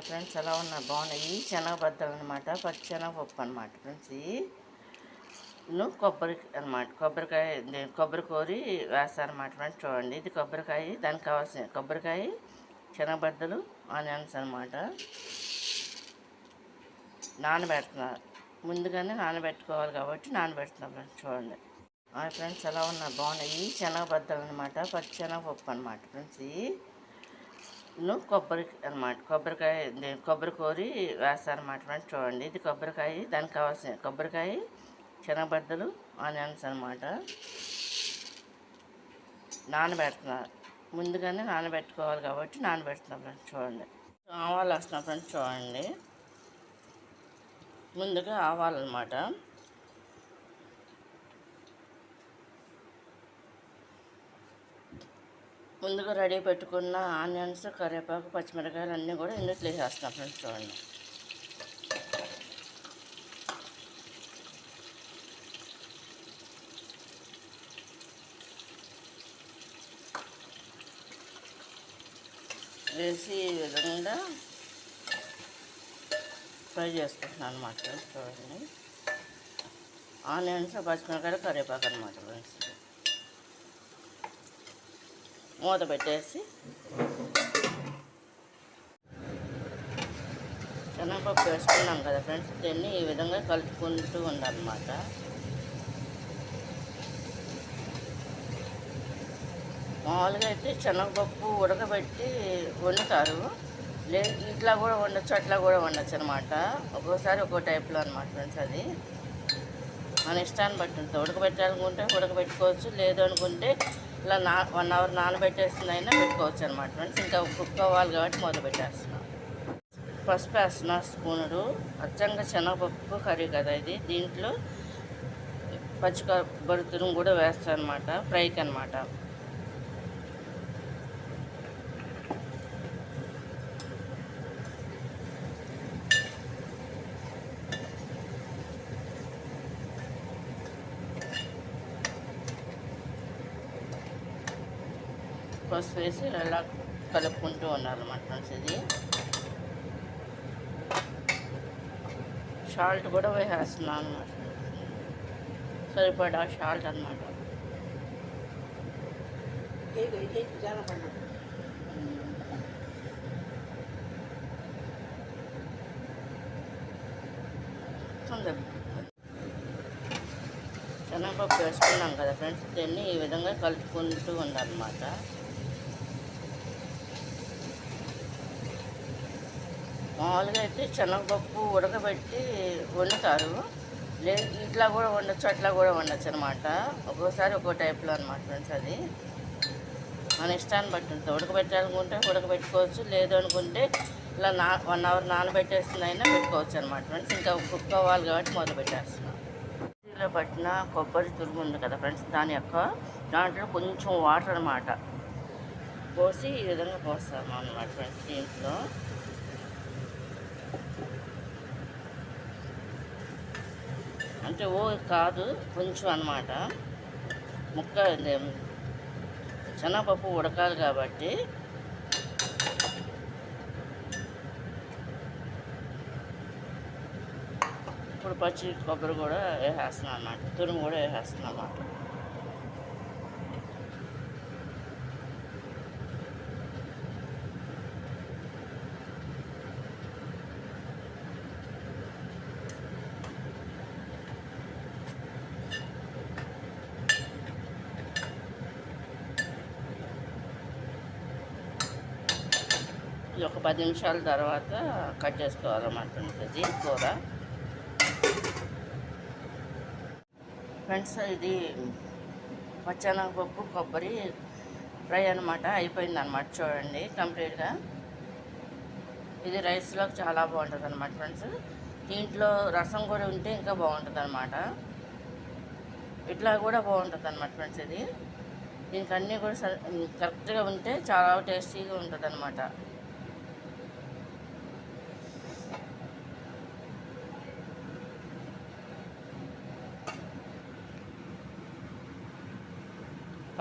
Hi friends, ఎలా ఉన్నారు? బాగున్నాయి. శనగబద్దలు అనమాట, పచ్చి శనగపప్పు అనమాట ఫ్రెండ్స్. కొబ్బరికాయ కొబ్బరి కోరి వేస్తారనమాట ఫ్రెండ్స్. చూడండి, ఇది కొబ్బరికాయ. దానికి కావాల్సిన కొబ్బరికాయ, శనగబద్దలు, ఆనియన్స్ అనమాట. నానబెడుతున్నారు, ముందుగానే నానబెట్టుకోవాలి కాబట్టి నానబెడుతున్నారు ఫ్రెండ్స్. చూడండి. హాయ్ ఫ్రెండ్స్, ఎలా ఉన్నారు? బాగున్నాయి. శనగబద్దలు అనమాట, పచ్చి శనగపప్పు అనమాట ఫ్రెండ్స్. కొబ్బరికాయ కొబ్బరి కోరి వేస్తారనమాట ఫ్రెండ్స్. చూడండి, ఇది కొబ్బరికాయ. దానికి కావాల్సిన కొబ్బరికాయ, శనగబద్దలు, ఆనియన్స్ అనమాట. నానబెడుతున్నారు, ముందుగానే నానబెట్టుకోవాలి కాబట్టి నానబెడుతున్నారు ఫ్రెండ్స్. చూడండి. ఆవాలు వేస్తున్నారు ఫ్రెండ్స్. చూడండి, ముందుగా ఆవాలన్నమాట. ముందుగా రెడీ పెట్టుకున్న ఆనియన్స్, కరివేపాకు, పచ్చిమిరకాయలు అన్నీ కూడా ఇందులో వేసేస్తున్నాం ఫ్రెండ్స్. చూడండి. వేసి ఈ విధంగా ఫ్రై చేసుకుంటున్నాను అనమాట ఫ్రెండ్స్. చూడండి, ఆనియన్స్, పచ్చిమిరకాయలు, కరివేపాకు అనమాట ఫ్రెండ్స్. మూత పెట్టేసి శనగపప్పు వేసుకున్నాం కదా ఫ్రెండ్స్, దీన్ని ఈ విధంగా కలుపుకుంటూ ఉండాలన్నమాట. మామూలుగా అయితే శనగపప్పు ఉడకబెట్టి వండుతారు. ఇట్లా కూడా వండొచ్చు, అట్లా కూడా వండొచ్చు అనమాట. ఒక్కోసారి ఒక్కో టైప్లో అనమాట ఫ్రెండ్స్. అది మన ఇష్టాన్ని బట్టి ఉంటుంది. ఉడకబెట్టాలనుకుంటే ఉడకబెట్టుకోవచ్చు, లేదు అనుకుంటే ఇలా 1 అవర్ నానబెట్టేస్తుంది అయినా పెట్టుకోవచ్చు అనమాట ఫ్రెండ్స్. ఇంకా కుక్ అవ్వాలి కాబట్టి మొదలు పెట్టేస్తున్నాం. పసుపు వేస్తున్నా స్పూనుడు. అచ్చంగా శనగపప్పు కర్రీ కదా ఇది. దీంట్లో పచ్చి కొబ్బరి తురుము కూడా వేస్తాను అనమాట, ఫ్రైకి అనమాట. పసుపు వేసి ఇలా కలుపుకుంటూ ఉండాలన్నమాట ఫ్రెండ్స్. ఇది సాల్ట్ కూడా వేసేస్తున్నాను అనమాట, సరిపడా సాల్ట్ అనమాట. శనగపప్పు వేసుకున్నాం కదా ఫ్రెండ్స్, దీన్ని ఈ విధంగా కలుపుకుంటూ ఉండాలన్నమాట. మామూలుగా అయితే శనగపప్పు ఉడకబెట్టి వండుతారు. ఇట్లా కూడా వండొచ్చు, అట్లా కూడా వండొచ్చు అనమాట. ఒక్కోసారి ఒక్కో టైప్లో అనమాట ఫ్రెండ్స్. అది మన ఇష్టాన్ని బట్టి ఉంటుంది. ఉడకబెట్టాలనుకుంటే ఉడకబెట్టుకోవచ్చు, లేదు అనుకుంటే ఇలా 1 అవర్ నానబెట్టేస్తుంది అయినా పెట్టుకోవచ్చు అనమాట ఫ్రెండ్స్. ఇంకా కుక్ అవ్వాలి కాబట్టి మొదలు పెట్టేస్తున్నాం. మిక్సీలో పట్టిన కొబ్బరి తురుము ఉంది కదా ఫ్రెండ్స్, దాంట్లో కొంచెం వాటర్ అనమాట పోసి ఈ విధంగా పోస్తాము అనమాట ఫ్రెండ్స్. దీంట్లో అంటే కాదు, కొంచెం అనమాట. శనగపప్పు ఉడకాలి కాబట్టి ఇప్పుడు పచ్చి కొబ్బరి కూడా వేసేస్తున్నాం అన్నమాట, తురుము కూడా వేసేస్తున్నాం అన్నమాట. ఒక 10 నిమిషాల తర్వాత కట్ చేసుకోవాలన్నమాట ఇది కూర ఫ్రెండ్స్. ఇది పచ్చెనగపప్పు కొబ్బరి ఫ్రై అనమాట, అయిపోయిందనమాట. చూడండి, కంప్లీట్గా. ఇది రైస్లోకి చాలా బాగుంటుంది అనమాట ఫ్రెండ్స్. దీంట్లో రసం కూడా ఉంటే ఇంకా బాగుంటుంది అనమాట. ఇట్లా కూడా బాగుంటుంది అనమాట ఫ్రెండ్స్. ఇది దీనికి అన్నీ కూడా కరెక్ట్గా ఉంటే చాలా టేస్టీగా ఉంటుంది అనమాట.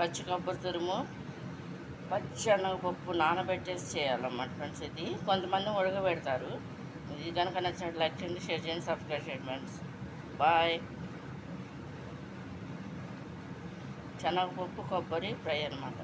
పచ్చి కొబ్బరి తురుము, పచ్చెనగపప్పు నానబెట్టేసి చేయాలన్నమాట ఫ్రెండ్స్. ఇది కొంతమంది ఉడకబెడతారు. ఇది కనుక నచ్చినట్లు లైక్ చేయండి, షేర్ చేయండి, సబ్స్క్రైబ్ చేయండి ఫ్రెండ్స్. బాయ్. శనగపప్పు కొబ్బరి ఫ్రై అన్నమాట.